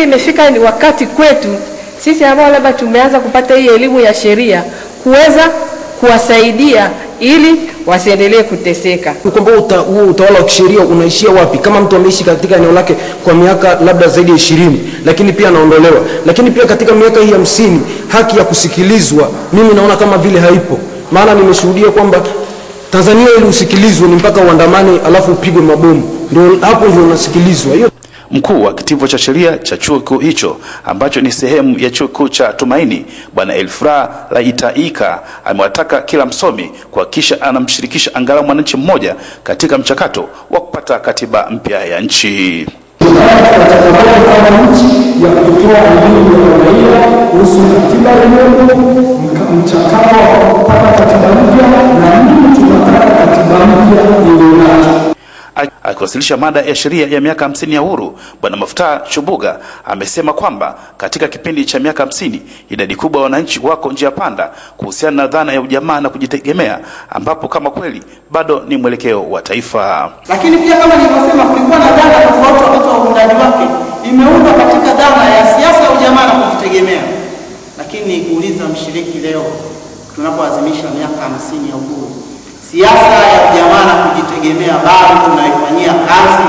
Imefika ni wakati kwetu sisi ambao labda tumeanza kupata hii elimu ya sheria kuweza kuwasaidia ili wasiendelee kuteseka. Kwamba utawala wa kisheria unaishia wapi? Kama mtu ameishi katika eneo lake kwa miaka labda zaidi ya 20 lakini pia anaondolewa. Lakini pia katika miaka hii 50 haki ya kusikilizwa mimi naona kama vile haipo. Maana nimeshuhudia kwamba Tanzania ili usikilizwe ni mpaka uandamane alafu upigwe mabomu. Ndio hapo ndio unasikilizwa. Hiyo Mkuu wa kitivo cha sheria cha chuo kikuu hicho ambacho ni sehemu ya chuo kikuu cha Tumaini, Bwana Elfra Laitaika, amewataka kila msomi kuhakikisha anamshirikisha angalau mwananchi mmoja katika mchakato wa kupata katiba mpya ya nchi. Akiwasilisha mada ya sheria ya miaka 50 ya uhuru, Bwana Maftaa Chubuga amesema kwamba katika kipindi cha miaka 50 idadi kubwa ya wananchi wako njia panda kuhusiana na dhana ya ujamaa na kujitegemea, ambapo kama kweli bado ni mwelekeo wa taifa. Lakini pia kama nilivyosema, kulikuwa na dhana tofauti wakati wa uundaji wake, imeundwa katika dhana ya siasa ya ujamaa na kujitegemea. Lakini kuuliza mshiriki leo tunapoadhimisha miaka 50 ya uhuru, siasa ya ujamaa na kujitegemea bado tunaifanyia kazi?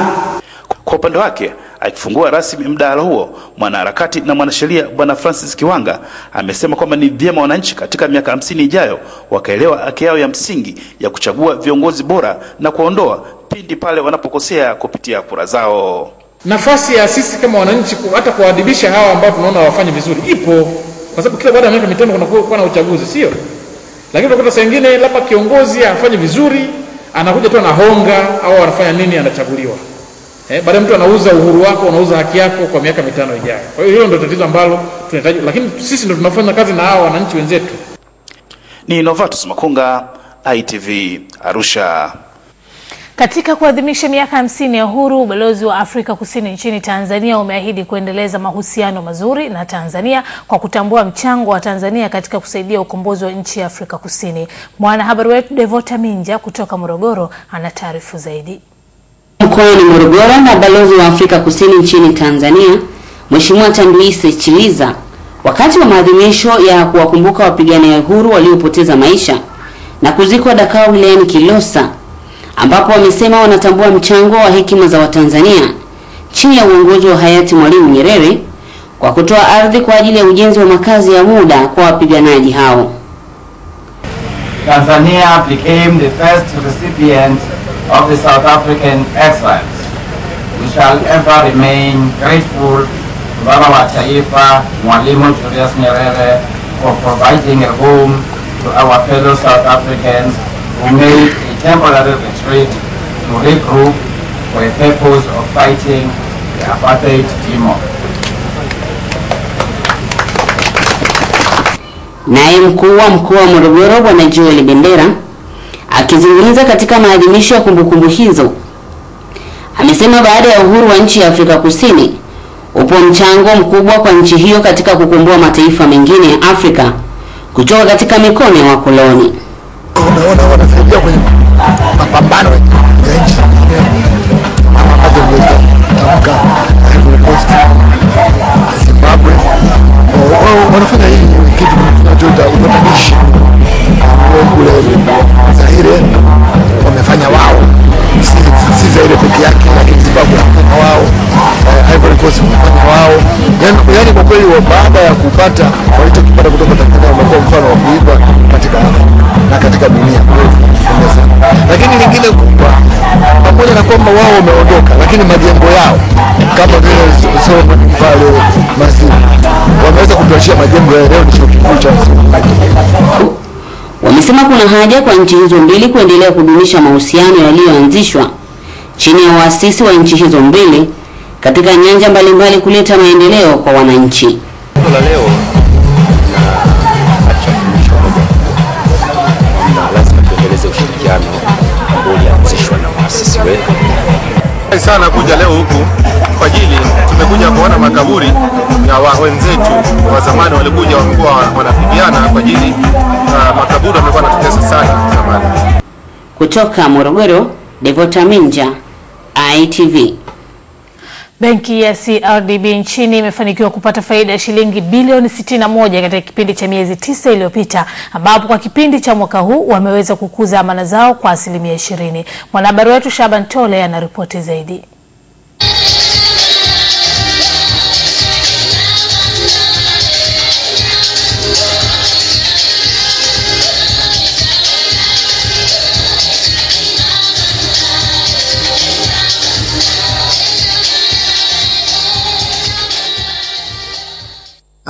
Kwa upande wake, akifungua rasmi mdahalo huo, mwanaharakati na mwanasheria Bwana Francis Kiwanga amesema kwamba ni vyema wananchi katika miaka 50 ijayo wakaelewa haki yao ya msingi ya kuchagua viongozi bora na kuondoa pindi pale wanapokosea kupitia kura zao. Nafasi ya sisi kama wananchi hata kuadhibisha hawa ambao tunaona wafanye vizuri ipo, kwa sababu kila baada ya miaka mitano kunakuwa na uchaguzi, sio? Lakini unakuta saa nyingine labda kiongozi afanye vizuri, anakuja tu anahonga au anafanya nini, anachaguliwa. Baada mtu anauza uhuru wako, unauza haki yako kwa miaka 5 ijayo. Kwa hiyo hilo ndio tatizo ambalo tunahitaji, lakini sisi ndio tunafanya kazi na hao wananchi wenzetu. Ni Novatus Makunga, ITV, Arusha. Katika kuadhimisha miaka 50 ya uhuru, ubalozi wa Afrika Kusini nchini Tanzania umeahidi kuendeleza mahusiano mazuri na Tanzania kwa kutambua mchango wa Tanzania katika kusaidia ukombozi wa nchi ya Afrika Kusini. Mwanahabari wetu Devota Minja kutoka Morogoro ana taarifa zaidi. Mkoani Morogoro na balozi wa Afrika Kusini nchini Tanzania, Mheshimiwa Tanduise Chiliza, wakati wa maadhimisho ya kuwakumbuka wapigania uhuru waliopoteza maisha na kuzikwa Dakawa wilayani Kilosa, ambapo wamesema wanatambua mchango wa hekima za Watanzania chini ya uongozi wa hayati Mwalimu Nyerere kwa kutoa ardhi kwa ajili ya ujenzi wa makazi ya muda kwa wapiganaji hao. Tanzania became the first recipient of the South African Excellence. We shall ever remain grateful to Baba wa Taifa Mwalimu Julius Nyerere for providing a home to our fellow South Africans who made a temporary retreat to regroup for a purpose of fighting the apartheid demo. Naye mkuu wa mkoa wa Morogoro Bwana Joel Bendera akizungumza katika maadhimisho ya kumbukumbu hizo amesema baada ya uhuru wa nchi ya Afrika Kusini upo mchango mkubwa kwa nchi hiyo katika kukomboa mataifa mengine ya Afrika kutoka katika mikono ya wakoloni. Unaona wanasaidia kwenye mapambano ya nchi Zimbabwe, wanafanya hii kitu tunachoita upatanishi kule Zaire, wamefanya wao, si Zaire peke yake, lakini Zimbabwe wamefanya wao, Ivory Coast wamefanya wao. Yani kwa kweli baada ya kupata walichokipata kutoka Tanzania wamekuwa mfano wa kuiga katika na katika dunia. Lakini lingine kubwa, pamoja na kwamba wao wameondoka, lakini majengo yao kama vile Solomon pale Masini wameweza kutuachia majengo ya leo ni chuo kikuu cha Wamesema kuna haja kwa nchi hizo mbili kuendelea kudumisha mahusiano yaliyoanzishwa chini ya waasisi wa nchi hizo mbili katika nyanja mbalimbali kuleta maendeleo kwa wananchi. Kwa leo na acha lazima tuendeleze ushirikiano ambao ulianzishwa na waasisi wetu. Sana kuja leo huku kwa ajili tumekuja kuona makaburi ya wenzetu wa zamani walikuja wamekuwa wanapigana kwa ajili makaburi wamekuwa wanatutesa sana zamani. Kutoka Morogoro, Devota Minja, ITV. Benki ya CRDB nchini imefanikiwa kupata faida ya shilingi bilioni 61 katika kipindi cha miezi 9 iliyopita, ambapo kwa kipindi cha mwaka huu wameweza kukuza amana zao kwa 20%. Mwanahabari wetu Shaban Tole anaripoti zaidi.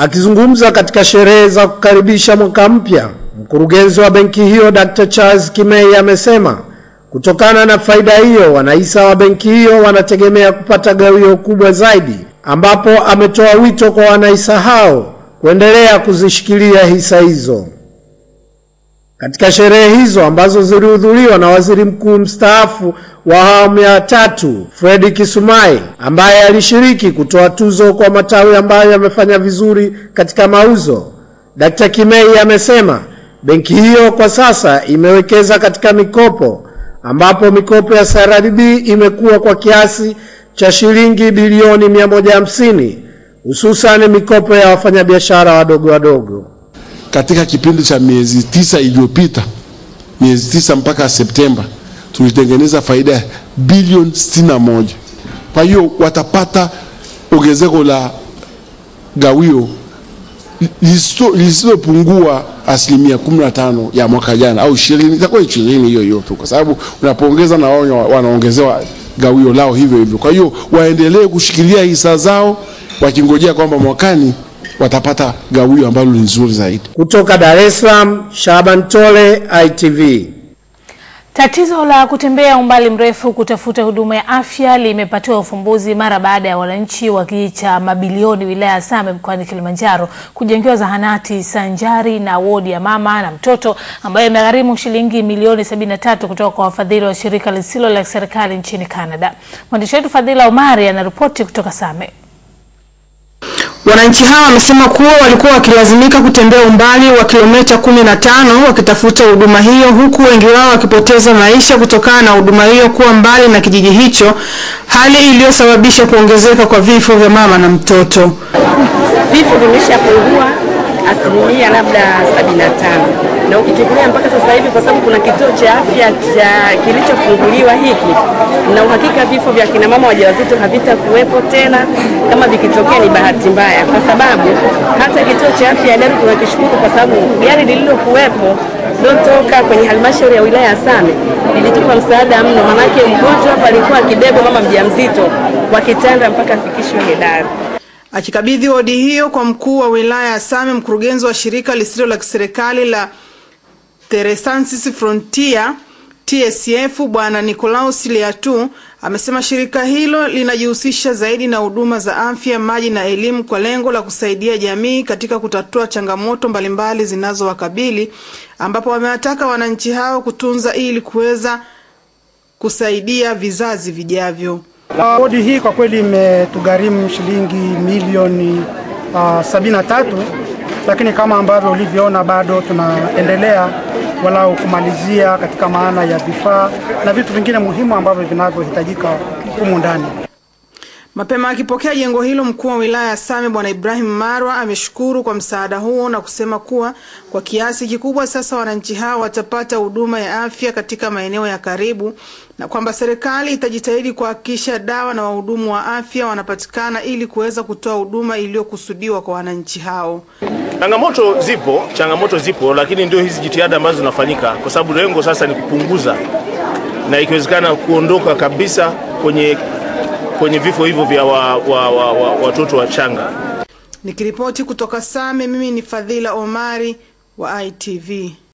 Akizungumza katika sherehe za kukaribisha mwaka mpya, mkurugenzi wa benki hiyo Dr. Charles Kimei amesema kutokana na faida hiyo wanahisa wa benki hiyo wanategemea kupata gawio kubwa zaidi, ambapo ametoa wito kwa wanahisa hao kuendelea kuzishikilia hisa hizo. Katika sherehe hizo ambazo zilihudhuriwa na waziri mkuu mstaafu wa awamu ya 3 Fred Kisumai, ambaye alishiriki kutoa tuzo kwa matawi ambayo yamefanya vizuri katika mauzo, Dr. Kimei amesema benki hiyo kwa sasa imewekeza katika mikopo, ambapo mikopo ya CRDB imekuwa kwa kiasi cha shilingi bilioni 150, hususan mikopo ya wafanyabiashara wadogo. Katika kipindi cha miezi 9 iliyopita, miezi 9 mpaka Septemba, tulitengeneza faida ya bilioni 61. Kwa hiyo watapata ongezeko la gawio lisilopungua 15% ya mwaka jana, au 20, itakuwa 20 hiyo tu, kwa sababu unapoongeza na wao wanaongezewa gawio lao hivyo. Kwa hiyo waendelee kushikilia hisa zao wakingojea kwamba mwakani watapata gawio ambalo ni nzuri zaidi. Kutoka Dar es Salaam, Shaban Tole, ITV. Tatizo la kutembea umbali mrefu kutafuta huduma ya afya limepatiwa ufumbuzi mara baada ya wananchi wa kijiji cha Mabilioni wilaya ya Same mkoani Kilimanjaro kujengewa zahanati sanjari na wodi ya mama na mtoto ambayo imegharimu shilingi milioni 73 kutoka kwa wafadhili wa shirika lisilo la serikali nchini Canada. Mwandishi wetu Fadhila Omari anaripoti kutoka Same. Wananchi hawa wamesema kuwa walikuwa wakilazimika kutembea umbali wa kilomita 15 wakitafuta huduma hiyo, huku wengi wao wakipoteza maisha kutokana na huduma hiyo kuwa mbali na kijiji hicho, hali iliyosababisha kuongezeka kwa vifo vya mama na mtoto. Vifo vimeshapungua asilimia labda 75, na ukichukulia mpaka sasa hivi, kwa sababu kuna kituo cha afya kilichofunguliwa hiki, na uhakika vifo vya kina mama wajawazito havitakuwepo tena. Kama vikitokea ni bahati mbaya, kwa sababu hata kituo cha afya leo tunakishukuru kwa sababu gari lililokuwepo kutoka kwenye halmashauri ya wilaya ya Same lilitupa msaada mno, manake mgonjwa hapa alikuwa akibeba mama mjamzito kwa kitanda mpaka afikishwe Hedari. Akikabidhi wodi hiyo kwa mkuu wa wilaya ya Same, mkurugenzi wa shirika lisilo la kiserikali la Teresansis Frontier TSF Bwana Nicolaus Liatu amesema shirika hilo linajihusisha zaidi na huduma za afya, maji na elimu kwa lengo la kusaidia jamii katika kutatua changamoto mbalimbali zinazowakabili, ambapo wamewataka wananchi hao kutunza ili kuweza kusaidia vizazi vijavyo. Wodi hii kwa kweli imetugharimu shilingi milioni 73, lakini kama ambavyo ulivyoona bado tunaendelea walau kumalizia katika maana ya vifaa na vitu vingine muhimu ambavyo vinavyohitajika humu ndani. Mapema akipokea jengo hilo, mkuu wa wilaya ya Same Bwana Ibrahim Marwa ameshukuru kwa msaada huo na kusema kuwa kwa kiasi kikubwa sasa wananchi hao watapata huduma ya afya katika maeneo ya karibu, na kwamba serikali itajitahidi kuhakikisha dawa na wahudumu wa afya wanapatikana ili kuweza kutoa huduma iliyokusudiwa kwa wananchi hao. Changamoto zipo, lakini ndio hizi jitihada ambazo zinafanyika, kwa sababu lengo sasa ni kupunguza na ikiwezekana kuondoka kabisa kwenye vifo hivyo vya watoto wachanga. Nikiripoti kutoka Same, mimi ni Fadhila Omari wa ITV.